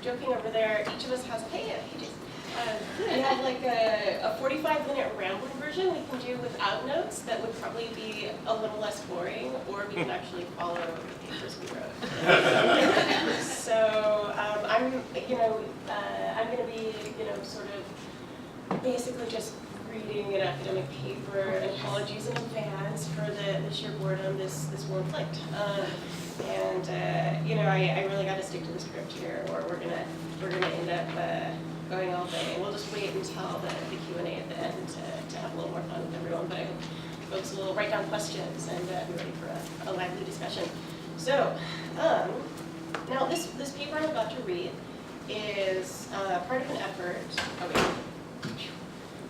joking over there, each of us has, hey Jason. We have like a 45-minute rambling version we can do without notes that would probably be a little less boring, or we can actually follow the papers we wrote. So I'm going to be, sort of basically just reading an academic paper, and apologies in advance for the sheer boredom this will inflict. I really got to stick to the script here, or we're gonna end up going all day. We'll just wait until the Q&A at the end to have a little more fun with everyone. But I hope folks will write down questions and be ready for a lively discussion. So now this paper I'm about to read is part of an effort.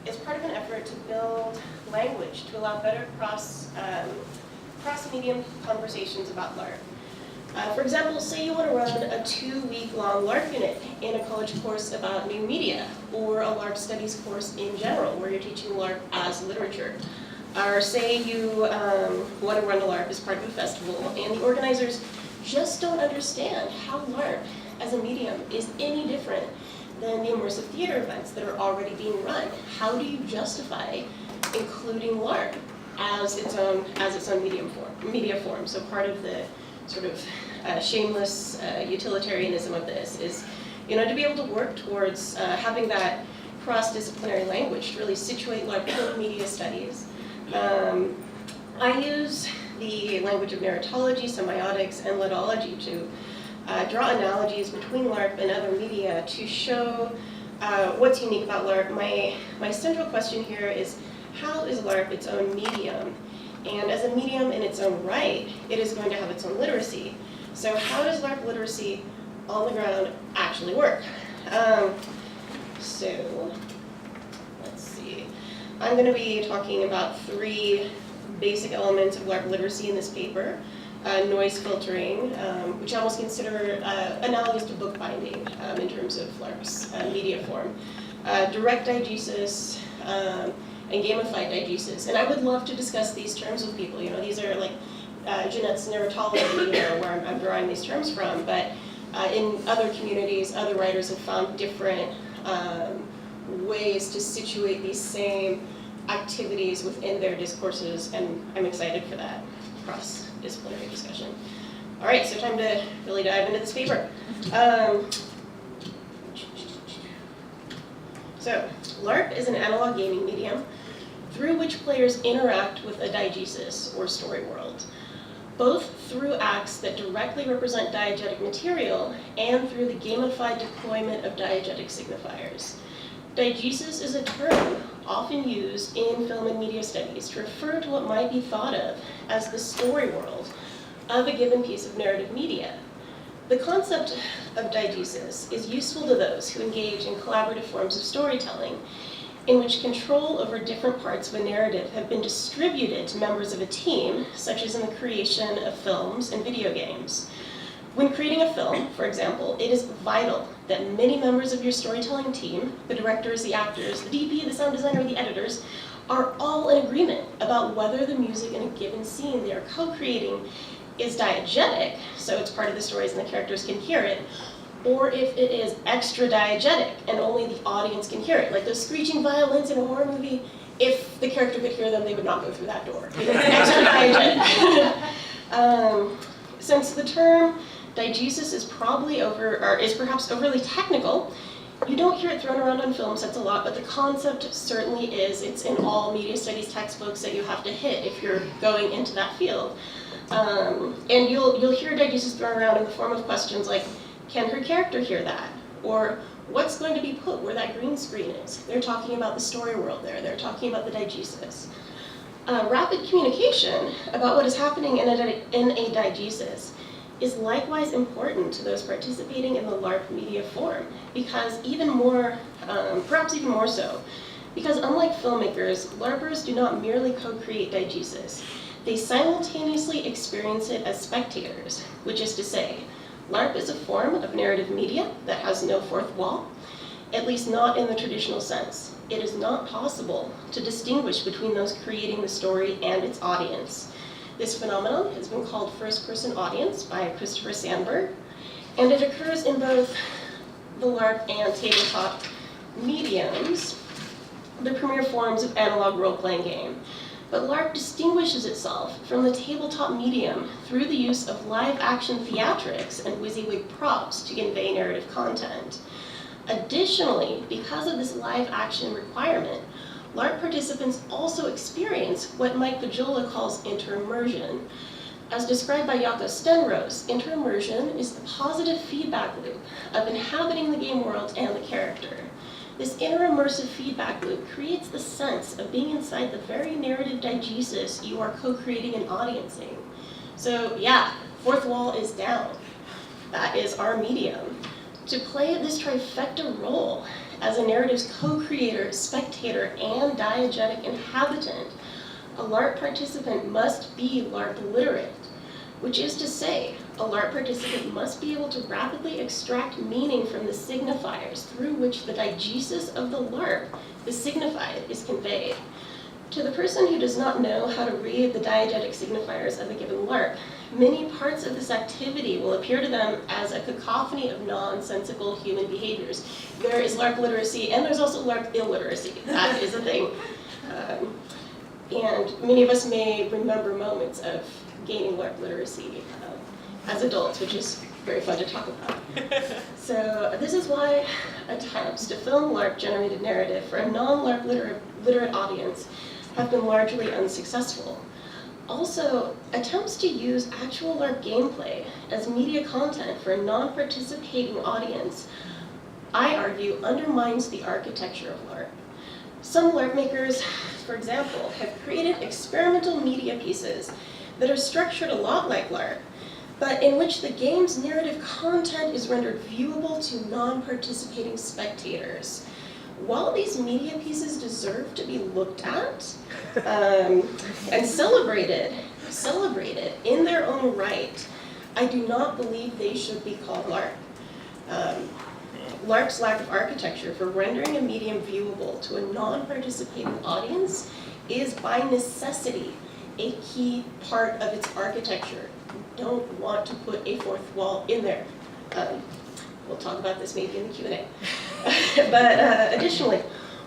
Is part of an effort to build language to allow better cross-medium conversations about LARP. For example, say you want to run a 2-week-long LARP unit in a college course about new media, or a LARP studies course in general, where you're teaching LARP as literature. Or say you want to run a LARP as part of a festival, and the organizers just don't understand how LARP as a medium is any different than the immersive theater events that are already being run. How do you justify including LARP as its own media form? So part of the sort of shameless utilitarianism of this is, to be able to work towards having that cross-disciplinary language to really situate LARP in media studies. I use the language of narratology, semiotics, and ludology to draw analogies between LARP and other media to show what's unique about LARP. My central question here is, how is LARP its own medium? And as a medium in its own right, it is going to have its own literacy. So how does LARP literacy on the ground actually work? So let's see. I'm going to be talking about 3 basic elements of LARP literacy in this paper. Noise filtering, which I almost consider analogous to bookbinding in terms of LARP's media form. Direct diegesis, and gamified diegesis. And I would love to discuss these terms with people. These are like Jeanette's narratology, where I'm drawing these terms from. But in other communities, other writers have found different ways to situate these same activities within their discourses, and I'm excited for that cross-disciplinary discussion. All right, so time to really dive into this paper. So, LARP is an analog gaming medium through which players interact with a diegesis, or story world, both through acts that directly represent diegetic material and through the gamified deployment of diegetic signifiers. Diegesis is a term often used in film and media studies to refer to what might be thought of as the story world of a given piece of narrative media. The concept of diegesis is useful to those who engage in collaborative forms of storytelling, in which control over different parts of a narrative have been distributed to members of a team, such as in the creation of films and video games. When creating a film, for example, it is vital that many members of your storytelling team, the directors, the actors, the DP, the sound designer, the editors, are all in agreement about whether the music in a given scene they are co-creating is diegetic, so it's part of the stories and the characters can hear it, or if it is extradiegetic and only the audience can hear it. Like those screeching violins in a horror movie, if the character could hear them, they would not go through that door, because it's extradiegetic. Since the term diegesis is perhaps overly technical, you don't hear it thrown around on film sets a lot, but the concept certainly is. It's in all media studies textbooks that you have to hit if you're going into that field. And you'll hear diegesis thrown around in the form of questions like, can her character hear that? Or what's going to be put where that green screen is? They're talking about the story world there. They're talking about the diegesis. Rapid communication about what is happening in a diegesis is likewise important to those participating in the LARP media form, because perhaps even more so, because unlike filmmakers, LARPers do not merely co-create diegesis. They simultaneously experience it as spectators, which is to say, LARP is a form of narrative media that has no fourth wall, at least not in the traditional sense. It is not possible to distinguish between those creating the story and its audience. This phenomenon has been called first-person audience by Christopher Sandberg, and it occurs in both the LARP and tabletop mediums, the premier forms of analog role-playing game. But LARP distinguishes itself from the tabletop medium through the use of live-action theatrics and WYSIWYG props to convey narrative content. Additionally, because of this live-action requirement, LARP participants also experience what Mike Vajola calls interimmersion. As described by Jaakko Stenros, interimmersion is the positive feedback loop of inhabiting the game world and the character. This interimmersive feedback loop creates the sense of being inside the very narrative diegesis you are co-creating and audiencing. So yeah, fourth wall is down. That is our medium. To play this trifecta role as a narrative's co-creator, spectator, and diegetic inhabitant, a LARP participant must be LARP literate, which is to say, a LARP participant must be able to rapidly extract meaning from the signifiers through which the diegesis of the LARP, the signified, is conveyed. To the person who does not know how to read the diegetic signifiers of a given LARP, many parts of this activity will appear to them as a cacophony of nonsensical human behaviors. There is LARP literacy, and there's also LARP illiteracy. That is a thing. And many of us may remember moments of gaining LARP literacy as adults, which is very fun to talk about. So this is why attempts to film LARP-generated narrative for a non-LARP literate audience have been largely unsuccessful. Also, attempts to use actual LARP gameplay as media content for a non-participating audience, I argue, undermines the architecture of LARP. Some LARP makers, for example, have created experimental media pieces that are structured a lot like LARP, but in which the game's narrative content is rendered viewable to non-participating spectators. While these media pieces deserve to be looked at and celebrated in their own right, I do not believe they should be called LARP. LARP's lack of architecture for rendering a medium viewable to a non-participating audience is by necessity a key part of its architecture. You don't want to put a fourth wall in there. We'll talk about this maybe in the Q&A. But additionally,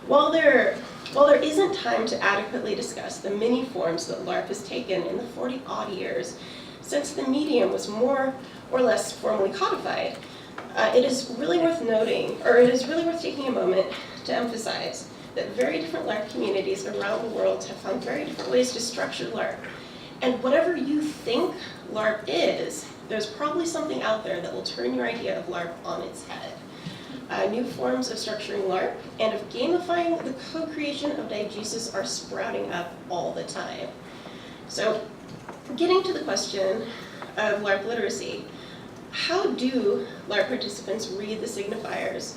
while there isn't time to adequately discuss the many forms that LARP has taken in the 40-odd years since the medium was more or less formally codified, it is really worth noting, or it is really worth taking a moment to emphasize that very different LARP communities around the world have found very different ways to structure LARP. And whatever you think LARP is, there's probably something out there that will turn your idea of LARP on its head. New forms of structuring LARP and of gamifying the co-creation of diegesis are sprouting up all the time. So, getting to the question of LARP literacy, how do LARP participants read the signifiers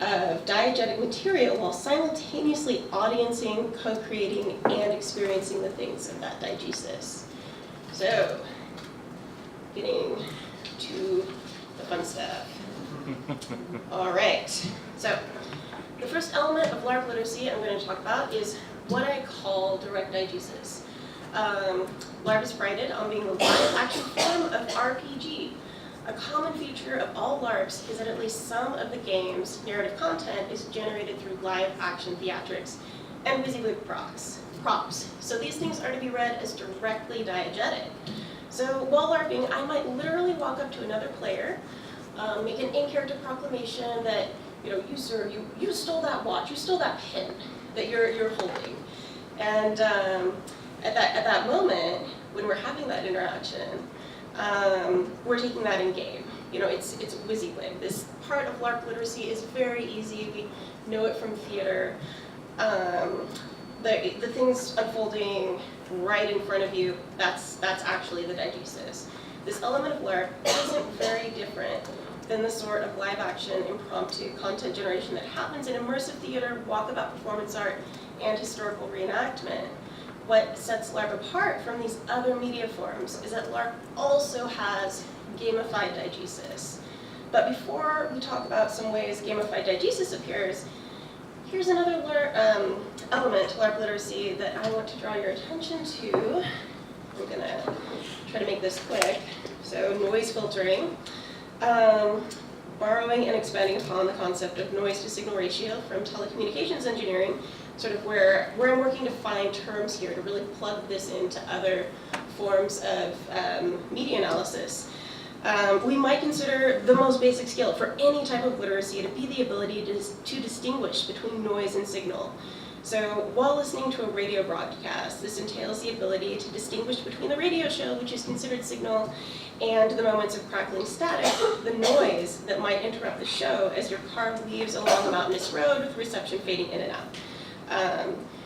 of diegetic material while simultaneously audiencing, co-creating, and experiencing the things of that diegesis? So, getting to the fun stuff. All right, so the first element of LARP literacy I'm going to talk about is what I call direct diegesis. LARP is prided on being the live-action form of RPG. A common feature of all LARPs is that at least some of the game's narrative content is generated through live-action theatrics and WYSIWYG props. So these things are to be read as directly diegetic. So while LARPing, I might literally walk up to another player, make an in-character proclamation that, you sir, you stole that watch, you stole that pin that you're holding. And at that moment, when we're having that interaction, we're taking that in game. It's WYSIWYG. This part of LARP literacy is very easy. We know it from theater. The things unfolding right in front of you, that's actually the diegesis. This element of LARP isn't very different than the sort of live-action, impromptu content generation that happens in immersive theater, walkabout performance art, and historical reenactment. What sets LARP apart from these other media forms is that LARP also has gamified diegesis. But before we talk about some ways gamified diegesis appears, here's another element to LARP literacy that I want to draw your attention to. I'm going to try to make this quick. So noise filtering. borrowing and expanding upon the concept of noise-to-signal ratio from telecommunications engineering, sort of where I'm working to find terms here to really plug this into other forms of media analysis. We might consider the most basic skill for any type of literacy to be the ability to distinguish between noise and signal. So while listening to a radio broadcast, this entails the ability to distinguish between the radio show, which is considered signal, and the moments of crackling static, the noise that might interrupt the show as your car weaves along a mountainous road with reception fading in and out.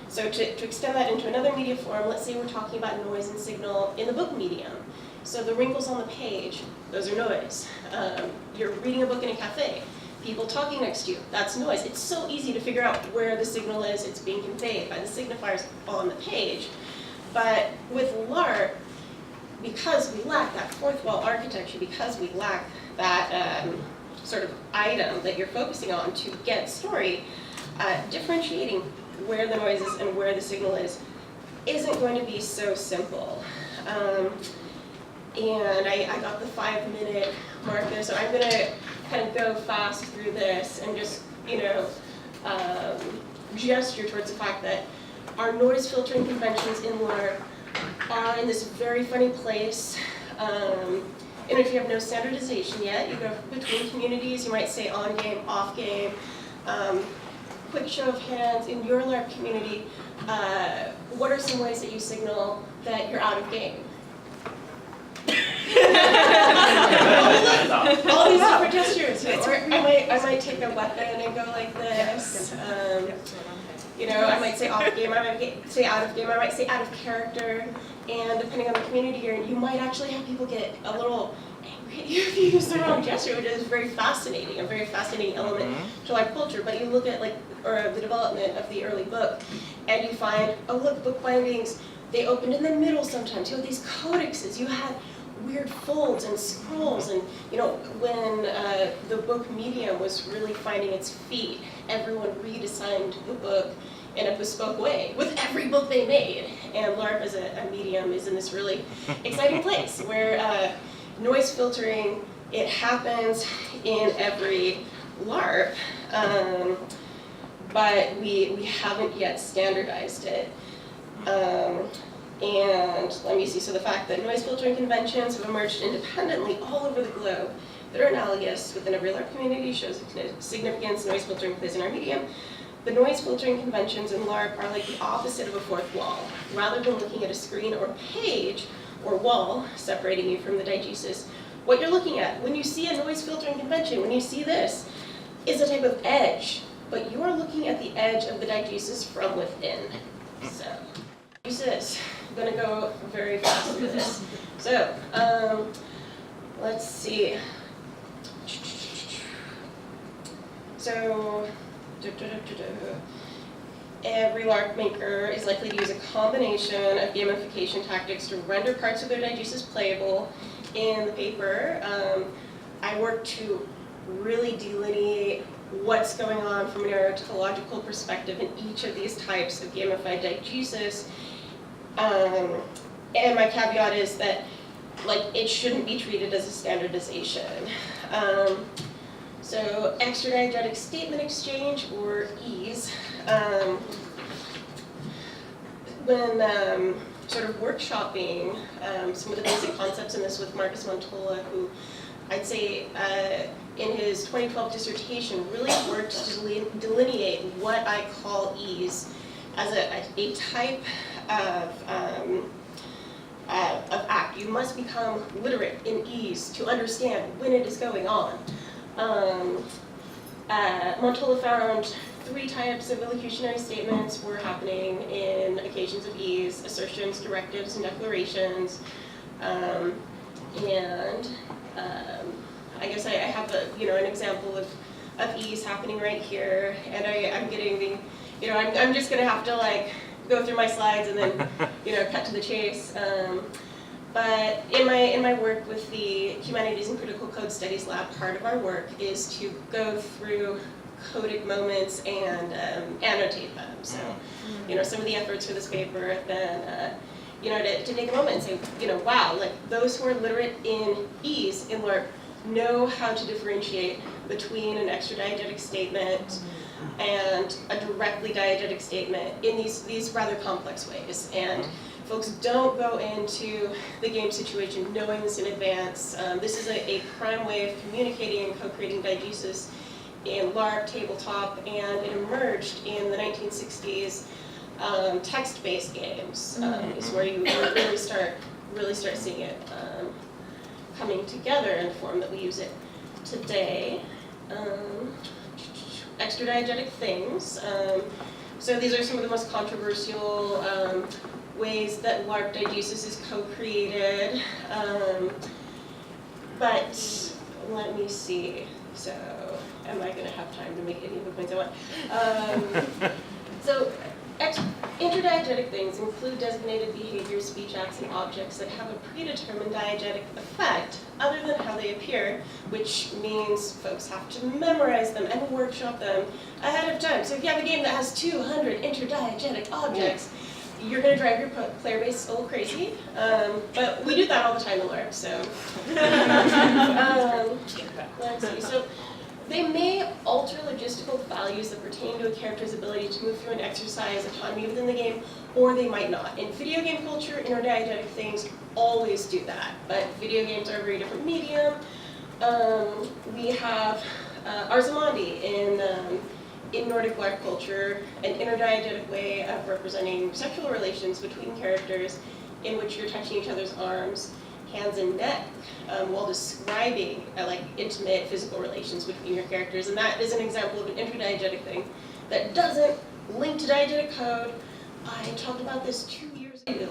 So to extend that into another media form, let's say we're talking about noise and signal in the book medium. So the wrinkles on the page, those are noise. You're reading a book in a cafe, people talking next to you, that's noise. It's so easy to figure out where the signal is. It's being conveyed by the signifiers on the page. But with Larp, because we lack that fourth wall architecture, because we lack that sort of item that you're focusing on to get story, differentiating where the noise is and where the signal is isn't going to be so simple. And I got the 5-minute mark there, so I'm going to kind of go fast through this and just, gesture towards the fact that our noise filtering conventions in Larp are in this very funny place. And if you have no standardization yet, you go between communities, you might say on game, off game. Quick show of hands, in your Larp community, what are some ways that you signal that you're out of game? All these different gestures. Or I might take a weapon and go like this. I might say off game, I might say out of game, I might say out of character. And depending on the community you're in, you might actually have people get a little angry if you use the wrong gesture, which is very fascinating, a very fascinating element to Larp culture. But you look at the development of the early book, and you find, oh look, book bindings, they opened in the middle sometimes. You had these codexes, you had weird folds and scrolls, and when the book medium was really finding its feet, everyone redesigned the book in a bespoke way with every book they made. And Larp as a medium is in this really exciting place where noise filtering, it happens in every Larp, but we haven't yet standardized it. And let me see, so the fact that noise filtering conventions have emerged independently all over the globe that are analogous within every Larp community shows the significance noise filtering plays in our medium. The noise filtering conventions in Larp are like the opposite of a fourth wall. Rather than looking at a screen or page or wall separating you from the diegesis, what you're looking at when you see a noise filtering convention, when you see this, is a type of edge, but you're looking at the edge of the diegesis from within. So, diegesis. I'm going to go very fast through this. So, let's see. So, every Larp maker is likely to use a combination of gamification tactics to render parts of their diegesis playable. In the paper, I work to really delineate what's going on from an narratological perspective in each of these types of gamified diegesis. And my caveat is that, it shouldn't be treated as a standardization. So, extradiegetic statement exchange, or EAS, when sort of workshopping some of the basic concepts in this with Marcus Montola, who I'd say in his 2012 dissertation really worked to delineate what I call EAS as a type of act. You must become literate in EAS to understand when it is going on. Montola found 3 types of illocutionary statements were happening in occasions of EAS: assertions, directives, and declarations. I guess I have an example of EAS happening right here, and I'm getting the, I'm just gonna have to go through my slides and then cut to the chase. But in my work with the Humanities and Critical Code Studies Lab, part of our work is to go through coded moments and annotate them. So, some of the efforts for this paper have been, to take a moment and say, wow, those who are literate in EAS in Larp know how to differentiate between an extradiegetic statement and a directly diegetic statement in these rather complex ways. And folks don't go into the game situation knowing this in advance. This is a prime way of communicating and co-creating diegesis in Larp, tabletop, and it emerged in the 1960s. Text-based games is where you really start seeing it coming together in the form that we use it today. Extradiegetic Things. So these are some of the most controversial ways that Larp diegesis is co-created. But let me see. So am I going to have time to make any of the points I want? So intradiegetic things include designated behaviors, speech acts, and objects that have a predetermined diegetic effect other than how they appear, which means folks have to memorize them and workshop them ahead of time. So if you have a game that has 200 intradiegetic objects, you're going to drive your player base a little crazy, but we do that all the time in Larp, so. Let's see. So they may alter logistical values that pertain to a character's ability to move through and exercise autonomy within the game, or they might not. In video game culture, intradiegetic things always do that, but video games are a very different medium. We have Arzamandi in Nordic Larp culture, an interdiegetic way of representing sexual relations between characters in which you're touching each other's arms, hands, and neck while describing like intimate physical relations between your characters. And that is an example of an intradiegetic thing that doesn't link to diegetic code. I talked about this 2 years ago.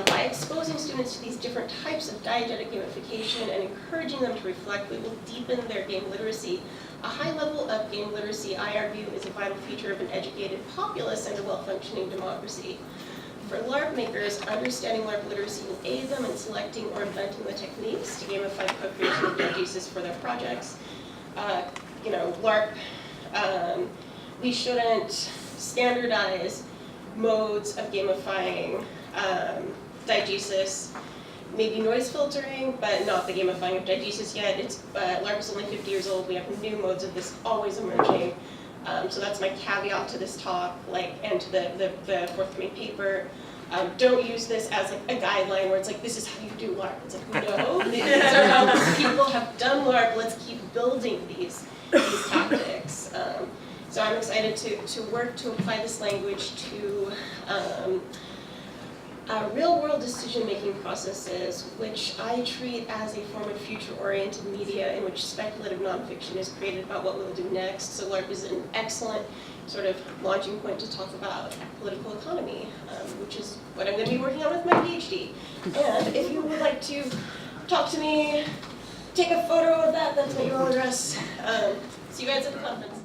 By exposing students to these different types of diegetic gamification and encouraging them to reflect, we will deepen their game literacy. A high level of game literacy, I argue, is a vital feature of an educated populace and a well-functioning democracy. For Larp makers, understanding Larp literacy will aid them in selecting or inventing the techniques to gamify the co-creation of diegesis for their projects. Larp, we shouldn't standardize modes of gamifying diegesis, maybe noise filtering, but not the gamifying of diegesis yet. Larp is only 50 years old. We have new modes of this always emerging. So that's my caveat to this talk, and to the forthcoming paper. Don't use this as a guideline where it's like, this is how you do Larp. It's like, no, these are how people have done Larp. Let's keep building these tactics. So I'm excited to work to apply this language to real-world decision-making processes, which I treat as a form of future-oriented media in which speculative nonfiction is created about what we'll do next. So Larp is an excellent sort of launching point to talk about political economy, which is what I'm going to be working on with my PhD. And if you would like to talk to me, take a photo of that, that's my email address. See you guys at the conference.